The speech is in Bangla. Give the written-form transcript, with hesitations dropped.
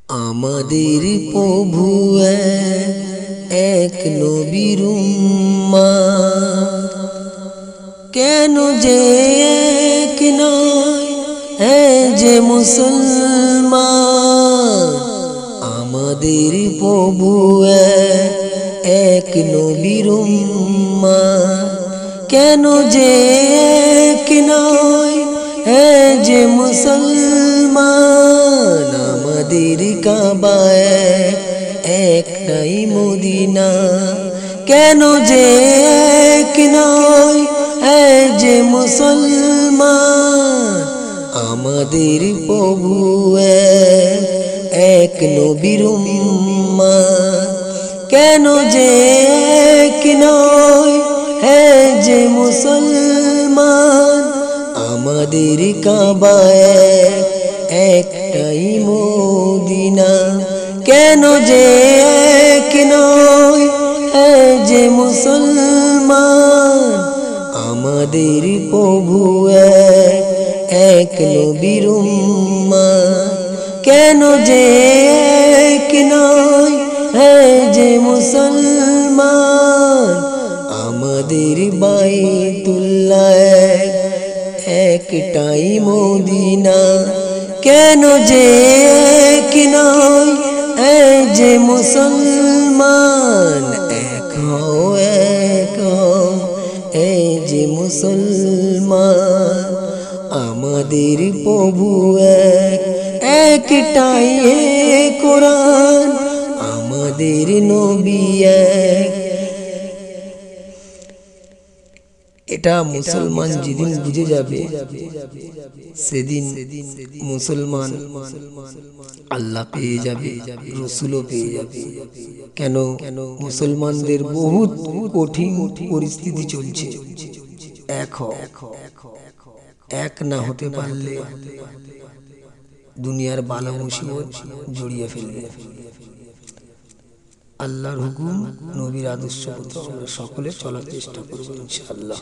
আমাদের প্রভু এক নবীর উম্মত, কেন যে এক নয় যে মুসলমান। আমাদের প্রভু এক নবীর উম্মত, কেন যে এক নয় যে মুসলমান। আমাদের কাবা একটাই মদিনা, কেন যে এক নয় যে মুসলমান। আমাদের প্রভু এক নবীর উম্মত, কেন যে এক নয় যে মুসলমান। আমাদের কাবা একটাই মদিনা, কেন যে এক নয় যে মুসলমান। আমাদের প্রভু এক নবীর উম্মত, কেন যে এক নয় যে মুসলমান। আমাদের বাইতুল্লাহ একটাই মদিনা, কেন যে এক নয় যে মুসলমান। এক হও যে মুসলমান। আমাদের প্রভু একটাই কোরআন, আমাদের নবী এক। এটা মুসলমান যেদিন বুঝে যাবে সেদিন মুসলমান আল্লাহ পেয়ে যাবে, রসুলও পেয়ে যাবে। কেন মুসলমানদের বহুত কঠিন পরিস্থিতি চলছে। এক না হতে পারলে দুনিয়ার বালা মুসিবত জড়িয়ে ফেলবে। আল্লাহর হুকুম, নবীর আদর্শ মতো আমরা সকলে চলার চেষ্টা করব ইনশাআল্লাহ।